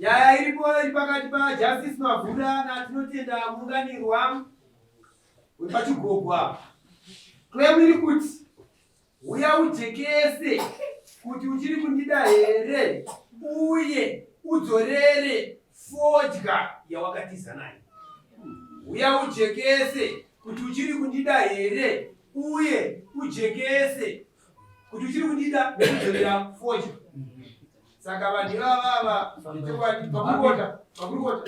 Yaya iripo iri pakati paJustice Mavhura natinotenda muunganirwa uri pachigogwa. Claim iri kuti uya ujekese kuti uchiri kundida here uye udzorere fodya yawakatiza nayo. Uya ujekese kuti uchiri kundida here uye ujekese kuti uchiri kundida nekudzorera fodya. Saka vanhu ivava pakurota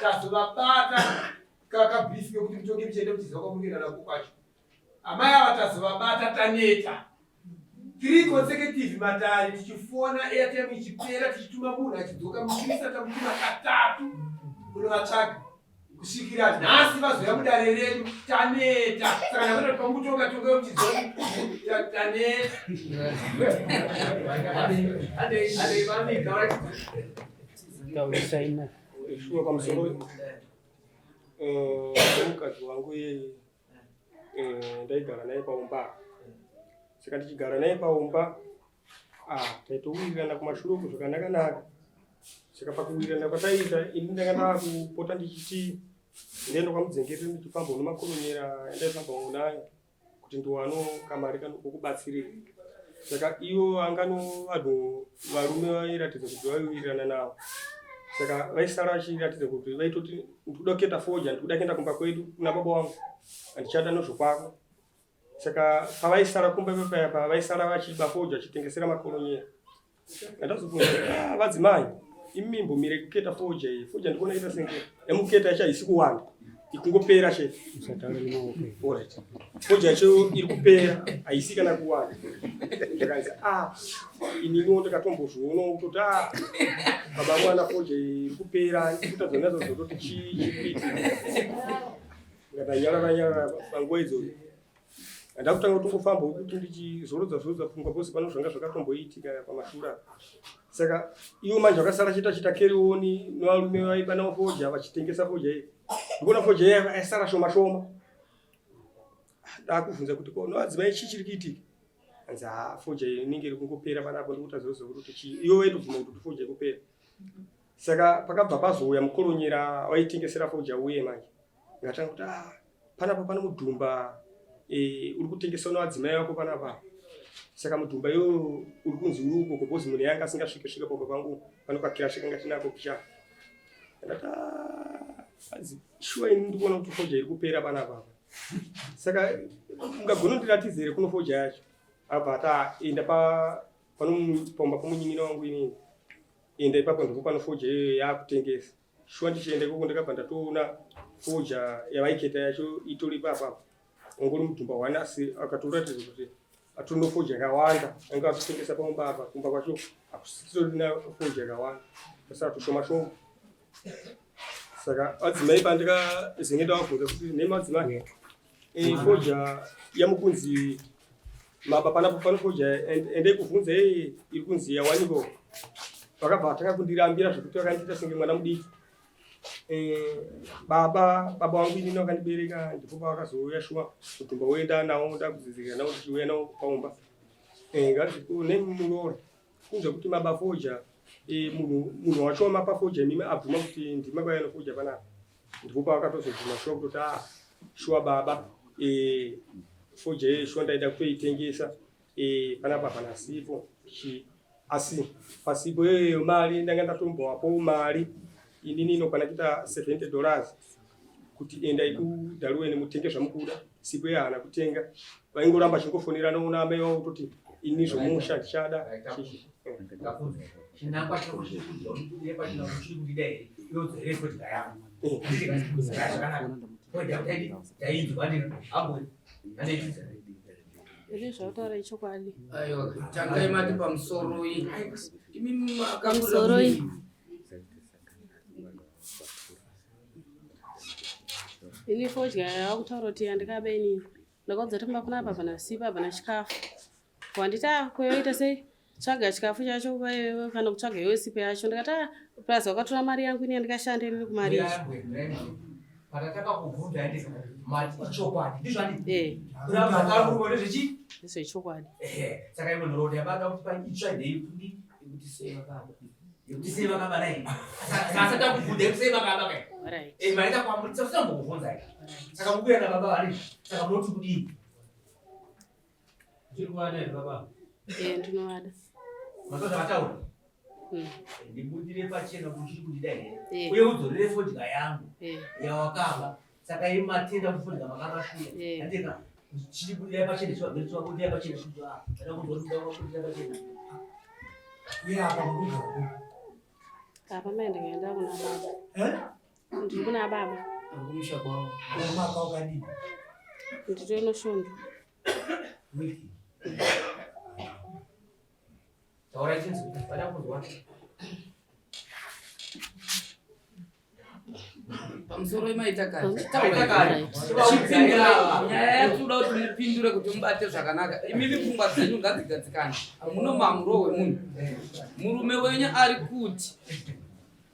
tazovabata kakabhiske kuti mutonge muchiende muchiziva kwamungenda nako kwacho. Amai ava tazovabata taneta 3 consecutive matari tichifona airtime ichipera tichituma munhu achidzoka muchisa tamutuma katatu kunovatsvaga kusvikira nhasi vazoya mudare redu taneta. Saka nakuti pamutonga tonga muchiziva taneta. Shuwa pamusoro mukadzi wangu yeye ndaigara naye paumba. Saka ndichigara naye paumba taitowirirana kumashure zvakanaka. Saka pakuwirirana kwataita ini ndakanda kupota ndichiti ndiende kwamudzengereri ndichifamba nemakoronyera endaifamba naye kuti ndiwano kamari kokubatsirira. Saka ivo angano vanhu varume vairatidza kuti vaiwirirana navo. Saka vaisara vachiratidza kuti vaitoti ndikuda kuenda fodya, ndikuda kuenda kumba kwedu kuna baba wangu handichada nezvokwako. Saka pavaisara kumba pepapa vaisara vachiba fodya vachitengesera makoronyera. Ndazobvunza vadzimai imi mbumire kuketa fodya iyi. Fodya ndikuona ita senge yamuketa yacho haisi kuwanda ikungopera chete. Alright. Fodya yacho iri kupera haisi kana kuwanda. Ndakanzi inini ndakatombozviona kuti baba mwana fodya iri kupera kutadza nazo zototi chipiti. Ndakanyara panguva idzodzo. Ndakutanga kutongofamba kuti ndichizorodza pfungwa pose pano zvanga zvakatomboitika pamashura. Saka ivo manje vakasara chita kerioni nevarume vaiva navo fodya vachitengesa fodya iyi. Ndikuona fodya iyi yaisara shoma. Ndakubvunza kuti ko nevadzimai chii chiri kuitika? Hanzi fodya iyi inenge iri kungopera panapo ndikutadza kuti ivo vaitobvuma kuti fodya iri kupera. Saka pakabva pazouya mukoronyera vaitengesera fodya uye manje. Ngatanga kuti panapa pane mudhumba uri kutengesa nevadzimai vako panapa. Saka mudhumba iyo uri kunzi uri uko kopozi munhu yanga asingasvike pamba pangu panokakira svekanga tinako kusha. Ndati shuwa ini ndikuona kuti fodya iri kupera panapa. Saka ungagona kundiratidzira here kuno fodya yacho. Abva enda panomupamba pamunyin'ina wangu inini. Enda ipapo ndipo pano fodya iyo yaakutengesa. Shuwa ndichienda ikoko ndakabva ndatoona fodya yavaiketa yacho itori ipapo. Ungori mudhumba 1 asi akatoratidza kuti atorino fodya yakawanda. Anga atotengesa paumba apa kumba kwacho hakusitorina fodya yakawanda. Saka tushoma. Saka vadzimai pandikazenge ndavabvunza kuti nemadzimai fodya yamukunzi maba panapo pano fodya endei kuvhunza iri kunzi yawaniko. Vakabva vatanga kundirambira zvokuti vakandiita senge mwana mudiki. Baba wangu inini vakandibereka ndipo pavakazouya shuwa mudhumba woenda nawo ndakudzidzira nawo tichiuya nawo paumba. Ngati nemuroora kunzwa kuti maba fodya munhu wacho mapa fodya mimi abvuma kuti ndima kwaya nofodya panapa. Ndipo pavakatozobvuma shuwa kuti shuwa baba fodya iyi shuwa ndaida kutoitengesa panapa panasipo asi pasipo iyoyo mari ndanga ndatombowapo mari inini inokwana kuita $70 kuti enda ikudharuweni mutenge zvamukuda. Sipo yahana kutenga vaingoramba chingofonera noona amai vavo kuti ini zvomusha ndichada chinangwa chekuchiri kundida here yodzere fodya yangu. Iri zvautaura ichokwadi. Aiwa tangai mati pamusoro iyi. Imi Pamusoro iyi. Ini fodya yakutaura kuti yandikabe inini. Ndakabva tamba panapa panasipa pana chikafu. Wandita kweyoita sei? Tsvaga chikafu chacho kana kutsvaga iwe sipo yacho. Ndikati plus wakatora mari yangu ini yandikashandira kumari yacho. Patataka kubvunza ende mati ichokwadi. Ndizvani? Kuramba akarumore zvichi? Ndizvo ichokwadi. Saka iwe nhoroondo yabanga kuti pani itsva ndeifundi kuti sei vakaba. Yekuti vakabara ine. Sasa takufunde kusei vakabara. Right. Maana kwa mtu sasa ngokufunza. Saka mbuya na baba ali. Saka mtu kudi. Chirwana baba. Ndinowada. Matoza matauro. Ndibudire pachena kuchiri kudidai. Uye udzorere fodya yangu. Yawakaba. Saka imatenda kufodya makakashuya. Andika chiri kudidai pachena chwa bere chwa kudidai pachena chwa. Ada kuzorida kudidai pachena. Uye apa kuduka. Apa mende ngenda kuna baba. Ndiri kuna baba. Akumusha kwao. Mwaka wakadini. Ndiri noshundu. Wiki. Taura chinzi pada kuzwa. Pamusoro imaita kani. Taita kani. Nyaya tuda kuti mupindure kuti mubate zvakanaka. Imimi pfungwa dzenyu ngadzigadzikane. Muno mamuro wemunhu. Murume wenyu ari kuti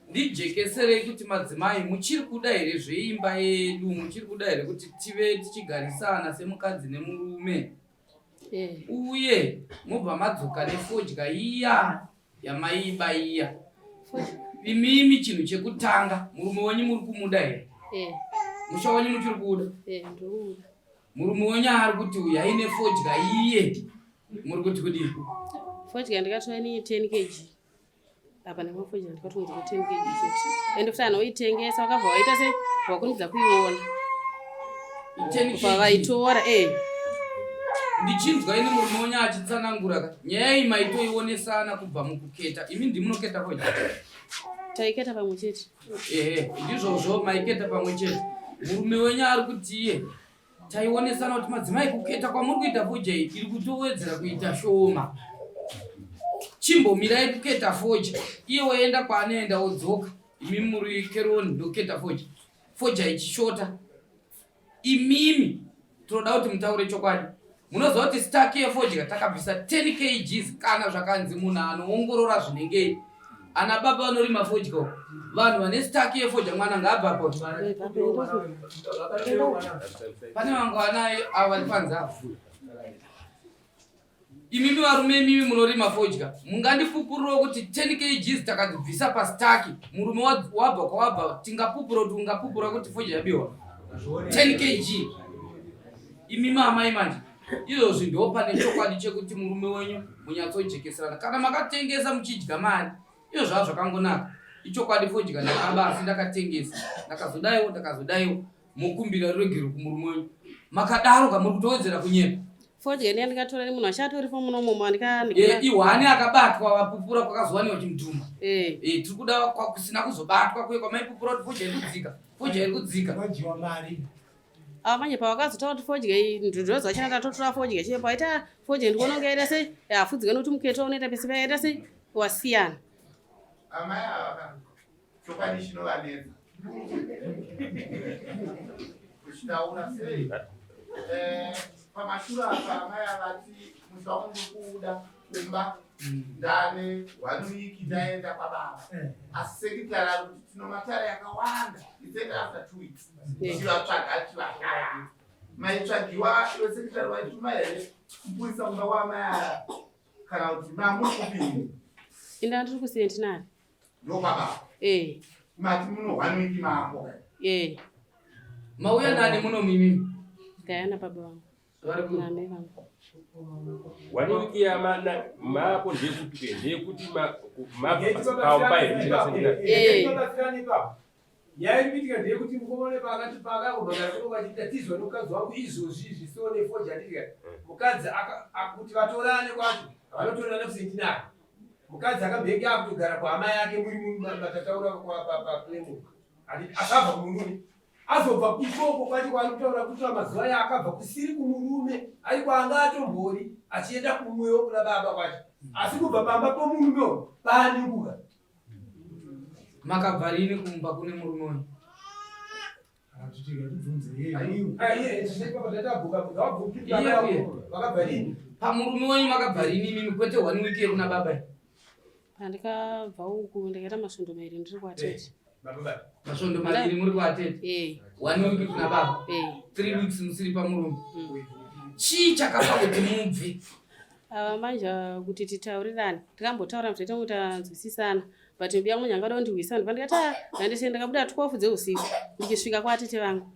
ndijekeserei kuti madzimai muchiri kuda here zveimba yedu, muchiri kuda here kuti tive tichigarisana semukadzi nemurume. Uye mubva madzoka nefodya iya yamaiba iya. Imimi chinhu chekutanga murume wenyu muri kumuda here? Musha wenyu muchiri kuda? Ndouda. Murume wenyu ari kuti uyu aine fodya iye muri kuti kudii? Fodya ndikatora ni 10 kg. Apa nemafodya ndikatora 10 kg chete. Ende futi anoitengesa vakabva vaita se vakunidza kuiona. 10 kg. Vaitora Ndichinzwa ini murume wenyu achitsanangura nyaya iyi maitoionesana kubva mukuketa. Imi ndimunoketa fodya? Taiketa pamwe chete. Ndizvozvo maiketa pamwe chete. Murume wenyu ari kuti iye taionesana kuti madzimai kuketa kwamuri kuita fodya iyi iri kutowedzera kuita shoma. Chimbomirai kuketa fodya. Iye woenda kwaanoenda wodzoka. Imi muri Keroni ndoketa fodya. Fodya ichishota. Imimi tinoda kuti mutaure chokwadi. Munoziva kuti staki yefodya takabvisa 10 kg kana zvakanzi munhu anoongorora zvinenge. Ana baba vanorima fodya. Vanhu vane staki yefodya mwana ngaabva po. Pane mangwana avari panzava. Imimi varume imimi munorima fodya. Mungandipupuriro kuti 10 kg takadzibvisa pastaki. Murume wabva kwawabva tingapupura kuti fodya yabiwa. 10 kg. Imimi amai manje. Izvozvi ndo pane chokwadi chekuti murume wenyu munyatsojekeserana. Kana makatengesa muchidya mari. Izvo zvava zvakangonaka. Ichokwadi fodya ndakabasi ndakatengesa. Ndakazodaiwo. Mukumbira rwegero kumurume wenyu. Makadaro kamuri kutowedzera kunyema. Fodya ndikatora nemunhu achatoripo muno momo ndika. Ihwani akabatwa wapupura kwakazowaniwa chimutuma. Tiri kuda kusina kuzobatwa kwe kwamaipupura kuti fodya iri kudzika. Fodya iri kudzika. Vajiwa mari. Manje pavakazotaura kuti fodya iyi ndozva chana tatotora fodya chepa aita fodya ndikuona yaita sei afudzika nokuti muketo unoita pese paita sei wasiyana. Amai ava chokwadi chinovanetsa kuchitaura sei pamashure apa amai avati musaunge kuuda kumba ndane 1 wiki ndaenda kwababa asi sekitara kuti tino matara yakawanda itenda after 2 weeks chivatsvaga chivashaya maitsvagiwa iwe sekitari waituma here kupurisa kumba kwamai kana kuti mamuri kupini Inda ndiri kusentinari. Ndokwababa. Mati muno 1 wiki mako. Mauya nani muno mimi? Kayana baba wangu. Vari ku. Name vangu. 1 wiki ya mapo ndekuti mapaumbai kuchikasentinari. Yaibitika ndekuti mukomone pakati pakakubagara kunoba chitatizo nokadzi wangu izvozvi zvisone fodya ndika. Mukadzi akuti vatorane kwacho. Vanotorana kusentinari. Mukadzi akabheki akutogara kwaamai ake muri matataura paplemuka. Akabva kumurume. Azobva ikoko kwacho kwaanotaura kuti mazuva aya akabva kusiri kumurume ari kwaanga atombori achienda kumwewo kuna baba kwacho. Asi kubva pamba pomurume paanenguka. Makabva rini kumba kune murume wenyu? Pamurume wenyu makabva rini mimi kwete 1 wiki yekuna baba? Pandikabva uku ndakaita masvondo mairi ndiri kwatete. Masvondo mairi muri kwatete? 1 wiki kuna baba? 3 weeks musiri pamurume. Chii chakapa kuti mubve? Manje kuti titaurirane. Tikambotaura kuti tanzwisisana. but mbiya munyanga ndondiwisa ndipandikati ndandise ndakabuda 12 dzeusiku ndichisvika kwatete vangu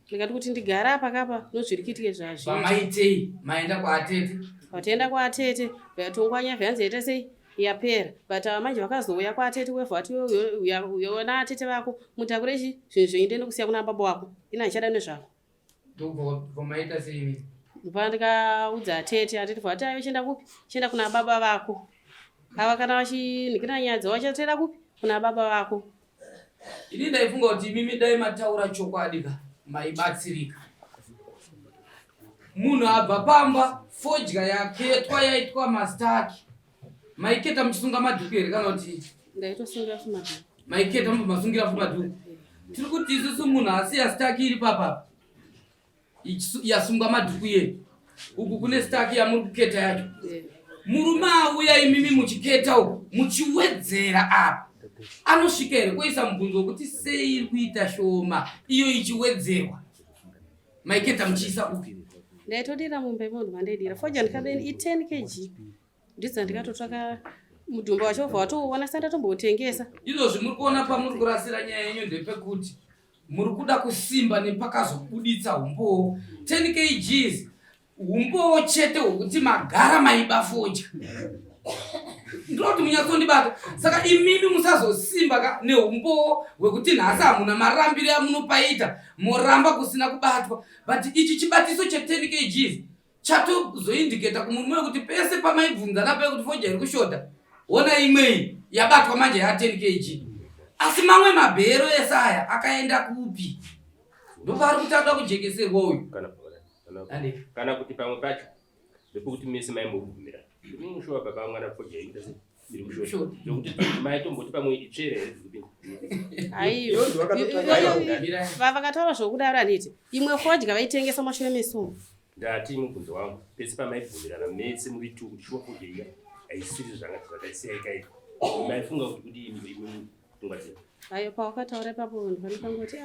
ndikati kuti ndigara apa kapa nozvirikitike zvazvo pamaitei maenda kwaatete watoenda kwaatete yatongwanya vyanzi yaita sei yapera but manje wakazouya kwaatete wevhati uyona atete vako mutakure chi zvinhu zvoinde ndokusiya kuna baba wako ina ichada nezvako ndovomaita seimi ndikaudza atete vhati ayo chienda kupi chienda kuna baba vako ava kana vachinikira nyadzi wachatera kupi kuna baba vako ini ndaifunga kuti imimi dai mataura chokwadi maibatsirika munhu abva pamba fodya yaketwa yaitwa mastaki maiketa muchisunga madhuku here kana kuti ndaitosungira fumadhuku maiketa masungira fumadhuku tiri kuti isusu munhu asiya staki iri papapa yasunga madhuku yedu uku kune staki yamuri kuketa yacho murume auya imimi muchiketa uku muchiwedzera apa anosvika here kuisa mubvunzo wekuti sei iri kuita shoma iyo ichiwedzerwa maiketa muchiisa upi ndaitodira mumbe munhu mandaidira foja ndikadeni i10 kg ndidza ndikatotsvaka mudhumba wacho obva watouona sandatombotengesa izvozvi muri kuona pamuri kurasira nyaya yenyu ndepekuti muri kuda kusimba nepakazobuditsa umbowo 10 kgs umbowo chete hwekuti magara maiba foja ndinoti munyatsondibata saka imimi musazosimba neumbowo hwekuti nhasi hamuna marambiro amunopaita moramba kusina kubatwa but ichi chibatiso che10 kgs chatozoindiketa kumurume wekuti pese pamaibvunzana pekuti foja iri kushota ona imweyi yabatwa manje ya10 kg asi mamwe mabhero esaya akaenda kupi ndopari kuti ada kujekeserwa uyu kana kuti pamwe pacho ndepekuti mese maimbobvumira ndimushuwa baba mwana foja ita se iri kushota ndokuti maitomboti pamwe itsvere aiyo vakataura zvokudaro aniti imwe fodya vaitengesa mashure mesumo ndati mubvunzo wangu pese pamaibvumirana mese muri tu kuti shuwa foja iya aisiri zvakaisiya ikaita maifunga kuti imwe tungati aiyo pawakataura ipapo ndipandipangoti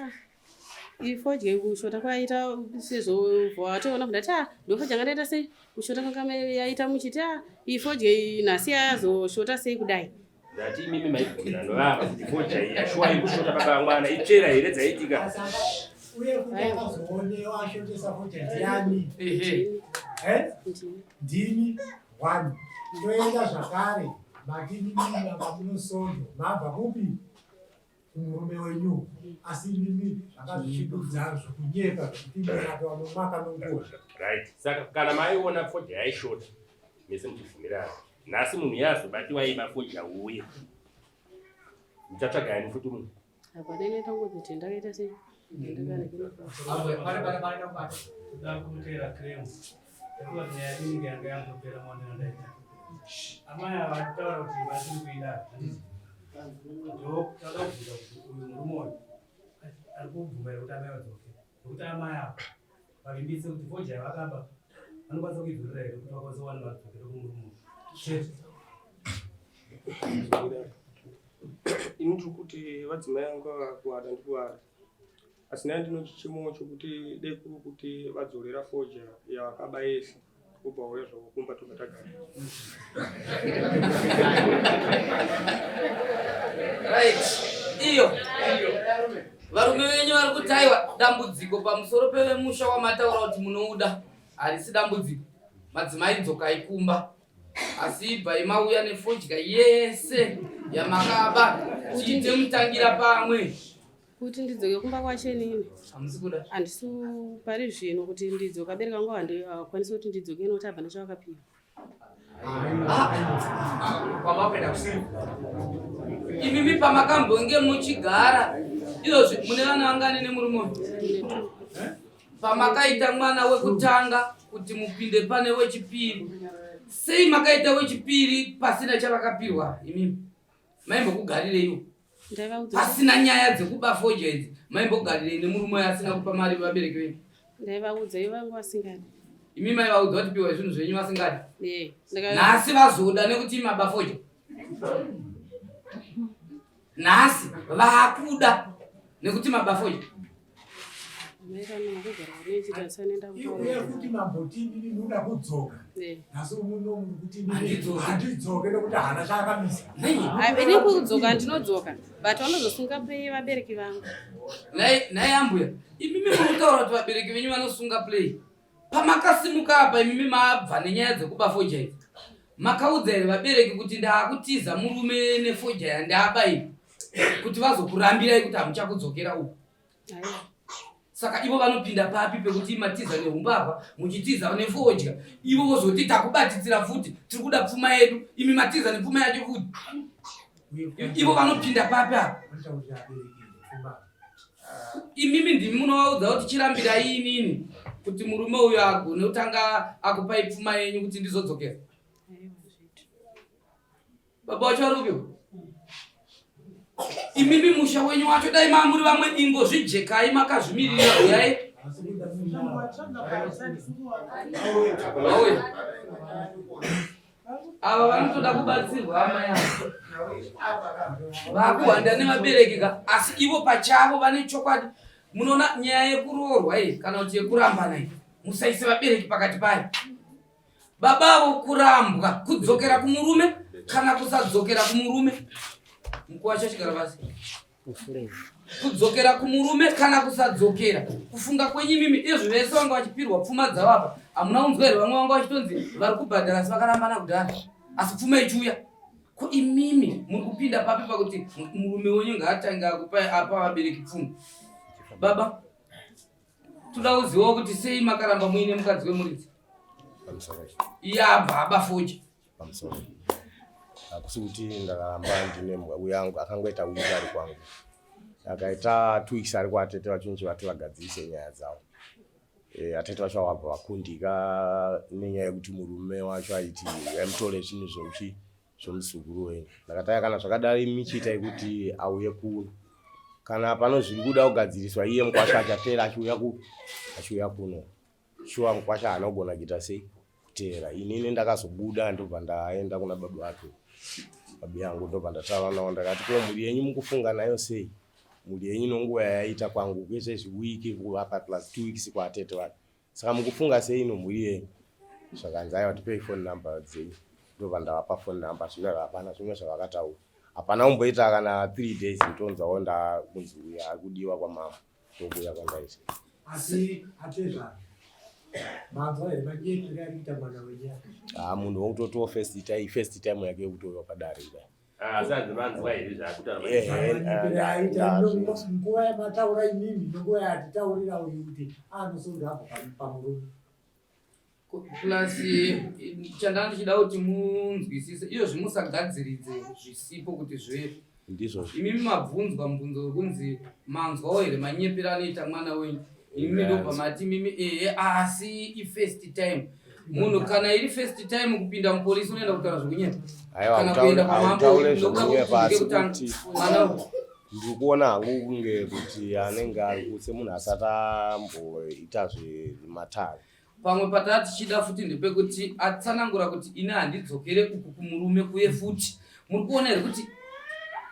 ifodya kushota kwaita sezvo vatoona kundati ndofodya ngadaita sei kushota kwanga yaita muchiti ifodya nhasi yazoshota sei kudai ndati imimi maibvumirano vava kuti foja iya shuwa iri kushota baba mwana itsvera here dzaitika uye kuti akazoonewa ashotesa foja ndiani ndini 1 toenda zvakare matini mimaba munosondo mabva kupi kumurume wenyu asi mimi zvakazvichidudza zvokunyeka zvokutimirapa vanomwaka nonguva right saka kana maiona foja yaishota mese muchibvumirana nhasi munhu yazobatiwa iba foja uye muchatsvaga yani futi munhu apa dai tangozi kuti ndakaita sei ndakutera kremu ekuti nyaya inenge yanga yangopera mwana yandaita amai avataura kuti vatiri kuida ndo taura kubvunza kuti uyu murume uyu ari kubvumira kuti amai vadzoke nokuti amai avo vavimbise kuti foja yavakaba vanokwanisa kuidzurira here kuti vakwanisa kuwana vadzokere kumurume chete ini tiri kuti vadzimai vangu vavakuwada ndikuwada asi nai ndinoti chimo chokuti dei kuri kuti vadzorera foja yavakaba yese kubva uya zvakukumba tokatagara right iyo varume venyu vari kutaiwa dambudziko pamusoro pemusha wamataura kuti munouda harisi dambudziko madzimai dzoka ikumba asi ibva mauya nefodya yese yamakaba chiite mutangira pamwe kuti ndidzoke kumba kwachenini hamusi kuda handisi pari zvino kuti ndidzoka bereka vangu handikwanisi kuti ndidzoke inoti abva nechavakapiwa imimi pamakambonge muchigara izvozvi mune vana vangani nemurume pamakaita mwana wekutanga kuti mupinde pane wechipiri sei makaita wechipiri pasina chavakapirwa imimi maimbokugarireiwo pasina nyaya dzekuba foja idzi maimbogarirei nemurume asina kupa mari vabereki venyu ndaivaudza ivangu vasingadi imi maivaudza kuti piwa zvinhu zvenyu vasingadi nhasi vazoda nekuti imaba foja nhasi vakuda nekuti maba foja Uye kuti mambotini munoda kudzoka. Asi muno muri kuti handidzoke nekuti hana chakamisa. Ini kudzoka ndinodzoka. But vanozosunga play vabereki vangu. Naye ambuya, imimi munutaura kuti vabereki venyu vanosunga play. Pamakasimuka apa imimi mabva nenyaya dzekuba foja idzi. Makaudza here vabereki kuti ndaakutiza murume nefoja yandabai kuti vazokurambirai kuti hamuchakudzokera uku. Saka ivo vanopinda papi pekuti matiza nehumbavha muchitiza nefodya ivo vozoti takubatidzira futi tiri kuda pfuma yedu imi matiza nepfuma yacho futi ivo vanopinda papi apa. Imimi ndimi munovaudza kuti chirambirai inini kuti murume uyu agone kutanga akupai pfuma yenyu kuti ndizodzokera. Baba wacho arupiko? Imimi musha wenyu wacho dai mamuri vamwe ingo zvijekai makazvimirira uyai. Ava vanotoda kubatsirwa ama yavo. Vakuhwanda nevabereki asi ivo pachavo vane chokwadi. Munoona nyaya yekuroorwa kana kuti yekurambana musaise vabereki pakati payo. Babavo kurambwa kudzokera kumurume kana kusadzokera kumurume. Mkuwacha chigara basi. Kudzokera kumurume kana kusadzokera. Kufunga kwenyu mimi izvo vese vanga vachipirwa pfuma dzavapa. Hamuna unzwa here vamwe vanga vachitonzi vari kubhadhara asi vakarambana kudhara. Asi pfuma ichiuya. Ko imimi muri kupinda papi pakuti murume wenyu ngaatange akupai apa vabereki pfuma. Baba, toda kuzivawo kuti sei makaramba muine mukadzi wemuridzi. Yabva abafoja. Akusi kuti ndakaramba ndine mbuya wangu akangoita wiki ari kwangu. Akaita 2 weeks ari kwatete vachinji vati vagadzise nyaya dzavo. Atete vacho vabva vakundika nenyaya yekuti murume wacho aiti amutore chinhu zvomusukuru wenyu. Ndakataya kana zvakadai michiita kuti auye kuno. Kana pano zviri kuda kugadziriswa iye mukwasha achatera achiuya kuno. Shuwa mukwasha anogona kuita sei kutera. Inini ndakazobuda ndobva ndaenda kuna baba vake. Baba yangu ndobva ndataura nawo ndakati ko muri yenyu mukufunga nayo sei? Muri yenyu nonguva yaita kwangu kwese zviwiki apa plus 2 weeks kwatete vake. Saka mukufunga sei nomuri yenyu? Zvakanzai vatipe phone number dzenyu. Ndobva ndavapa phone number zvino hapana zvimwe zvavakataura. Hapana umboita kana 3 days mutonzawo ndakunzi uya akudiwa kwamama. Ndokuya kwandaisa. Asi atezva manzwa here manyepere arikuita mwana wenyaya. Munhu wokutotiwo first time yake yekutoiwa padare kudai. Azanzi manzwa here zvakutaura. Nguva yamataura imimi nonguva yatitaurira uyu kuti anosonga apo pamurume. Plus chandanga ndichida kuti munzwisise iyo zvimusagadziridze zvisipo kuti zvedu. Ndizvo. Imimi mabvunzwa mubvunzo wekunzi manzwawo here manyepere anoita mwana wenyu. Imimi ndobva mati mimi asi i-first time. Munhu kana iri first time kupinda mupolisi unoenda kutaura zvokunyepa. Kana kuenda pamambo ndokunyepa kuti mwana ndikuona hangu kunge kuti anenge ari kutse munhu asati amboita zvematare. Pamwe patati tichida futi ndepekuti atsanangura kuti ine handidzokere uku kumurume kuye futi. Muri kuona here kuti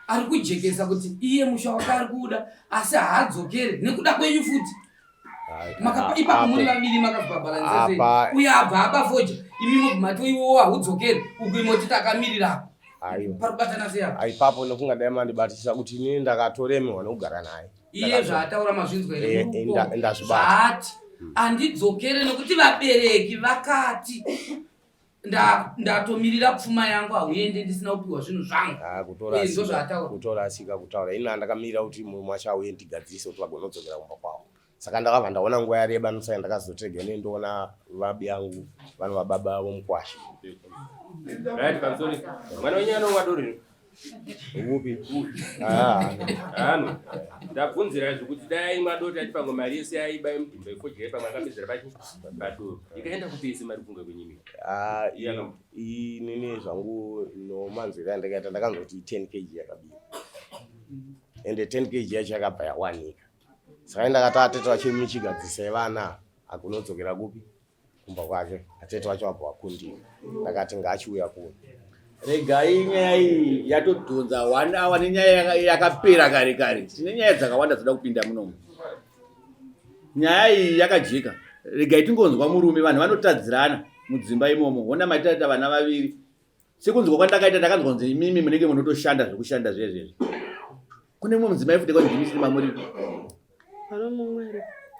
ari kujekesa kuti iye musha wake ari kuda asi haadzokere nekuda kwenyu futi. Ipapo muri vaviri makabhabharanzese uye abva abafoja imimo bvumati iwowo hahudzokere uku imoti takamirira paribatana seapa. Ipapo nokunga dai mandibatisa kuti inini ndakatoremerwa nokugara naye. Iye zvaataura mazvinzwa here ndazvibata. zvaati handidzokere nokuti vabereki vakati ndatomirira pfuma yangu hauende ndisina kupiwa zvinhu zvangu. Kutora asika kutaura ini handakamirira kuti murume wacho auye ndigadzise kuti vagone kudzokera kumba kwavo. Saka ndakabva ndaona nguva yareba ndokusai ndakazotega nendoona vabi yangu vanhu vababa vomukwasha. Right, kamsoni. Mwana wenyu anonga dori. Upi? Ndabvunzira zvekuti dai madoti ati pamwe mari yese aiba mudhumba ifojera pamwe akapedzera padoro. Ikaenda kupese mari kunga kwenyimi. Inini zvangu nomanzwira ndakaita ndakanzoti 10 kg yakabiwa. Ende 10 kg yacho yakabva yawanika. Saka ndakati atete wacho michigadzise vana akunodzokera kupi kumba kwake. Atete wacho wabva wakundika. Ndakati ngaachiuya kuno. Regai nyaya iyi yatodhonza 1 hour nenyaya yakapera kare kare. Tine nyaya dzakawanda dzoda kupinda munomu. nyaya iyi yakajeka. Regai tingonzwa murume vanhu vanotadzirana mudzimba imomo. Ona matata vana vaviri. Sekunzwa kwandakaita ndakanzwa kunzi imimi munenge munotoshanda zvokushanda zvezvezvo. Kune mumwe mudzimai futi kwandimisi mamuriko.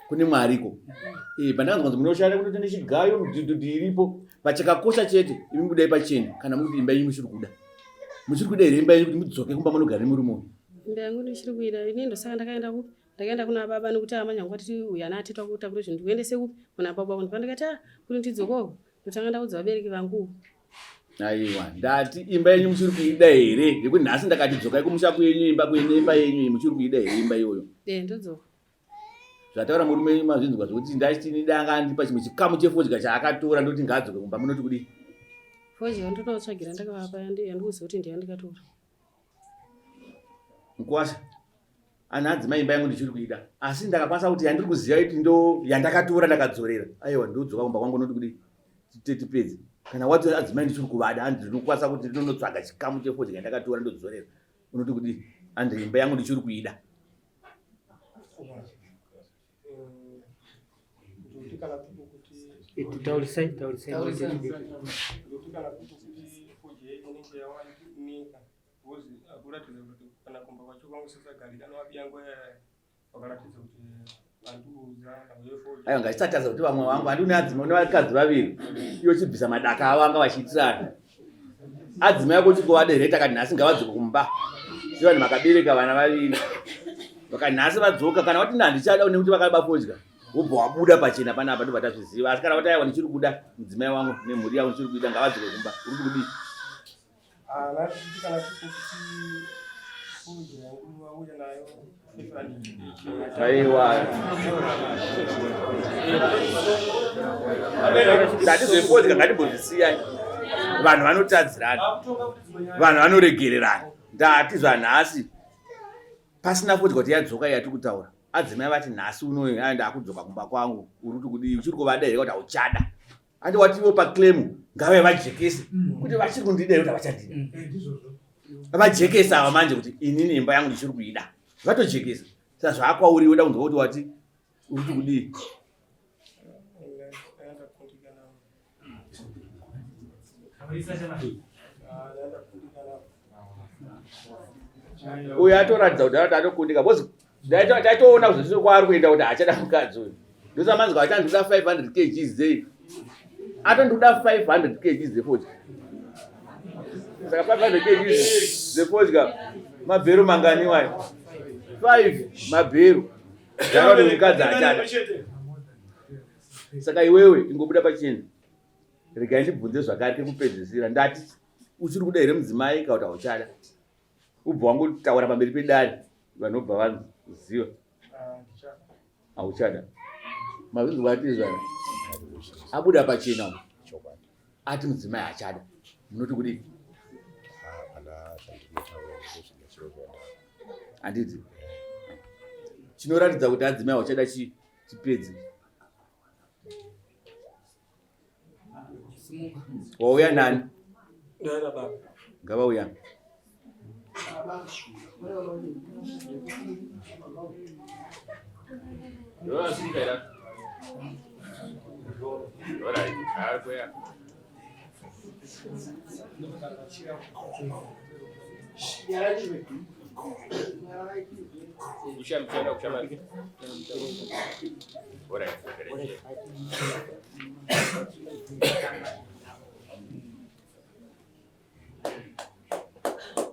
Kune Mwariko. Pandakanzwa kunzi munoshanda kutoti nechigayo mudhudhudhu iripo. Pachakakosha chete imi budai pachena kana muri imba yenyu muchiri kuda. Muchiri kuda here imba yenyu kuti mudzoke kumba munogara murume. Imba yangu ndichiri kuida ini ndosaka ndakaenda kupi. Ndakaenda kuna baba nokuti amanya ngwati uyu ana atita kuita kuti zvinhu ndikuendese kupi kuna baba wangu pandakati kuti ndidzokoko ndotanga ndaudza vabereki vangu. Aiwa ndati imba yenyu muchiri kuida here ngekuti nhasi ndakati dzokai kumusha kwenyu imba yenyu muchiri kuida here imba iyoyo. Ndodzoka. Zvataura murume mazvinzwa zvokuti ndachiti danga andipa chimwe chikamu chefodya chaakatora ndoti ngaadzoke kumba munoti kudi. Fodya ndototsvagira ndakavapa ndikuziva kuti ndiye ndikatora. Mkwasha. Ana adzimai imba yangu ndichiri kuida. Asi ndakakwanisa kuti yandiri kuziva kuti ndo yandakatora ndakadzorera. Aiwa ndodzoka kumba kwangu noti kudi. Tipedze. Kana wati adzimai ndichiri kuvada ndinokwanisa kuti ndinotsvaga chikamu chefodya yandakatora ndodzorera. Unoti kudi ande imba yangu ndichiri kuida. Taulisai. Aiwa ngachitataza kuti vamwe vangu handine adzimai une vakadzi vaviri. Iyo chibvisa madaka avo anga vachiitirana. Adzimai yako chikovadereta kati nhasi ngavadzoke kumba. Vanhu vakabereka vana vaviri. Vakati nhasi vadzoka kana wati handichada nekuti vakaba fodya. Wobva wabuda pachena panapa ndo vatazviziva. Asi kana wati aiwa ndichiri kuda mudzimai wangu nemhuri yangu ndichiri kuida ngavadzoke kumba. Uri kudii? Aiwa. Ndatizvefodya ngatimbozvisiyai. Vanhu vanotadzirana. Vanhu vanoregererana. Ndati zvanhasi pasina fodya kuti yadzoka yati kutaura. Adzimai vati nhasi unoyu aenda akudzoka kumba kwangu. Uri kudii? Uchiri kuvada here kuti hauchada. Andi watiwo paclaim ngave vajekese kuti vachiri kundida here kuti havachandida. Vajekesa ava manje kuti inini imba yangu ndichiri kuida. Vatojekesa. Saka zvakwauri uda kunzwa kuti wati uri kudii? Uyu atoratidza kuti atokundika. Taitoona kuzvisiro kwaari kuenda kuti hachada mukadzi uyu. Ndosamanzwa kuti andoda 500 kg zei. Atondoda 500 kg zefodya. Saka 500 kg zefodya mabhero mangani wayo? 5 mabhero. Ndakati mukadzi hachada. Saka iwewe ingobuda pachena. Regai ndibvunze zvakati kupedzisira. Ndati uchiri kuda here mudzimai kana kuti hauchada? Ubva wangotaura pamberi pedare. Vanobva vaziva. Hauchada. Mazvinzwa ati zvana. Abuda pachena. Ati mudzimai hachada. Munoti kudii? Handiti. Chinoratidza kuti adzimai hauchada chipedzi. Wauya nani? Ndara baba. Ngavauya.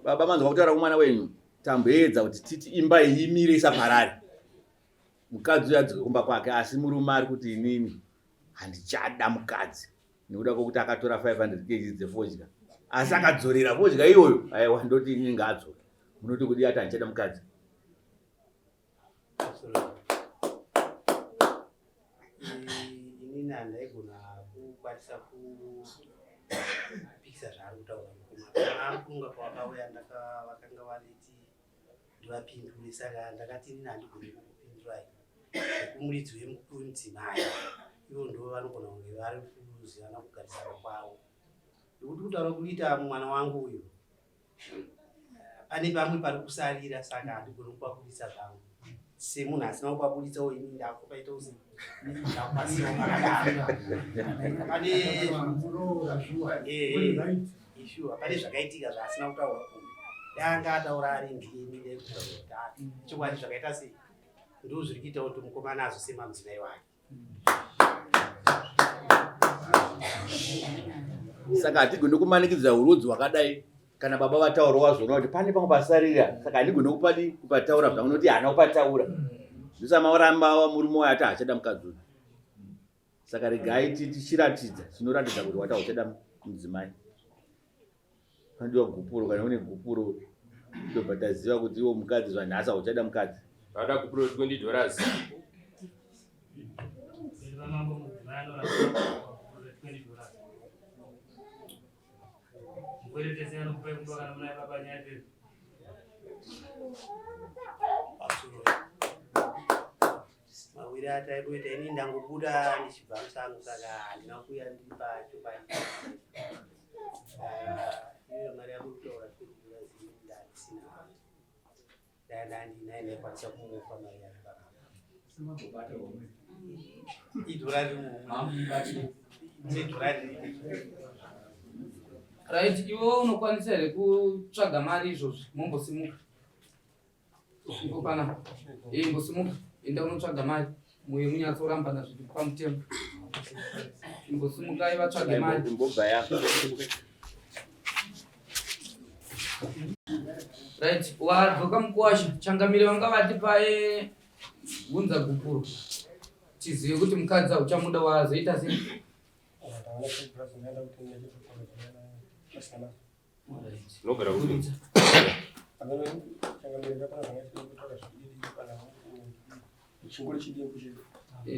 Baba manzwa kutaura kumwana wenyu. Tamboedza kuti titi imba iyi imire isaparare. Mukadzi uyu adzoke kumba kwake asi murume ari kuti inini handichada mukadzi. Nekuda kwokuti akatora 500 kg dzefodya. Asi akadzorera fodya iyoyo. Aiwa ndoti inini ngaadzoke. Munoti kudii ati handichada mukadzi? Inini handaigona kukwanisa kupikisa zvaari kutaura mukoma. Ari kunga kwakauya vakanga variti ndivapindure. Saka ndakati inini handigoni kukupindurai. Kumuridzi wemudzimai. Ivo ndo vanogona kunge vari kuzivana kugarisana kwavo. Nekuti kutaura kuita mwana wangu uyu. Pane pamwe pari kusarira saka handigoni kupakurisa zvangu. semunhu asina kupabuditsawo ini ndakupaita uzi pane zvakaitika zvaasina kutaura kumwe danga ataura ari ndini chokwadi zvakaita sei ndo zviri kuita kuti mukomana azosema mudzimai wake. Saka hatigone kumanikidza urudzi hwakadai kana baba vataura wazvona kuti pane pamwe pasarira. Saka hatigone kupataura zvangu noti hana kupataura. Ndisamoramba murume wayo ati achada mukadzi uyu. Saka regai tichiratidza zvinoratidza kuti wata uchada mudzimai. Pandiwa gupuro kana une gupuro ndobva taziva kuti iwo mukadzi zvanhasi uchada mukadzi. Vada gupuro $20. Mawiri ataidoita ini ndangobuda ndichibva musango saka handina kuuya ndiri pacho iyo mari yako kutaura ndandinainekwanisa kumupa mari yako idhora right. Iwe unokwanisa here kutsvaga mari izvozvi mombosimuka ikopana imbosimuka enda unotsvaga mari muye munyatsorambana zviri pamutemo imbosimukai vatsvage mari right. Wadzoka mukuwasha changamire vanga vati pae hunza gupuro tizive kuti mukadzi auchamuda wazoita sei. Nogara kuti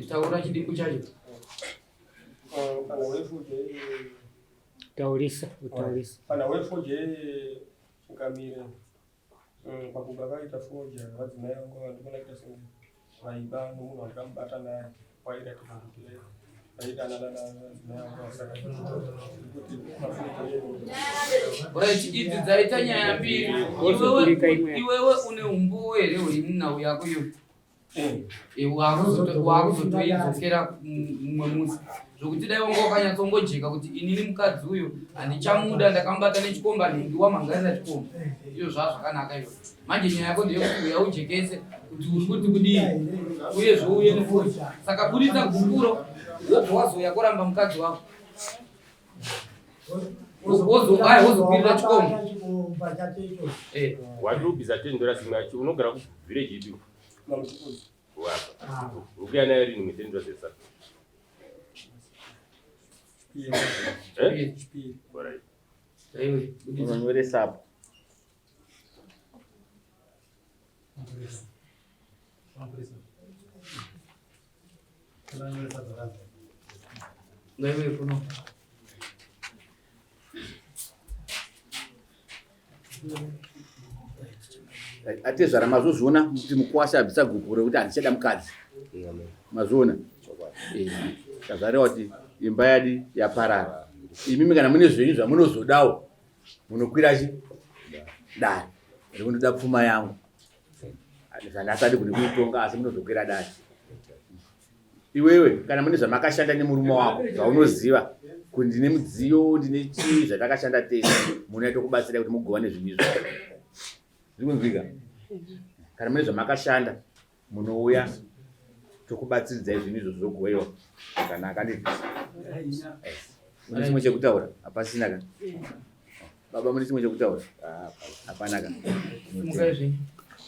taura chidimbu chacho. Taurisa. Pana wefoje changamire pakuba vaita foja vadzimai vangu vandikona kuita senge vaiba nomunhu wakamubata naye waida kuvhundukire right. Idzi dzaita nyaya mbiri. Iwewe une umbowo here hwemunhau yako iyo wakuzotoidzokera mumwe musi zvokuti dai wanga wakanyatsongojeka kuti inini mukadzi uyu handichamuda ndakamubata nechikomba nhingi wamhangarira chikomba. Iyo zvazvakanaka iyo. Manje nyaya yako ndeyekuti uya ujekese kuti uri kuti kudii uye zvouye nefoji. Saka buditsa gupuro wobva wazoya kuramba mukadzi wako wozokwirira chikomba. wadrubisa $10 imwe unogara kuvillage ipi wapa ukuya nayo rini $10 sasa. Unonyoresa hapo. Ngaiwe kuno. Atezvara mazozviona kuti mukuwasha abvisa gupuro kuti handichada mukadzi. Mazviona. Tazvarewa kuti imba yadi yaparara. Imimi kana mune zvenyu zvamunozodawo munokwira dare. Ndinoda pfuma yangu. Zvandasadi kuti kuitonga asi munozokwira dare. Iwewe kana mune zvamakashanda nemurume wako zvaunoziva kuti ndine mudziyo ndine chii zvatakashanda tese munoita kubatsira kuti mugova nezvinhu izvo. Zvikunzwika. Kana mune zvamakashanda munouya tokubatsiridzai zvinhu izvo zvogoiwa zvakanaka ndizvo. Mune chimwe chekutaura? Hapasina ka? Baba mune chimwe chekutaura? Hapana ka?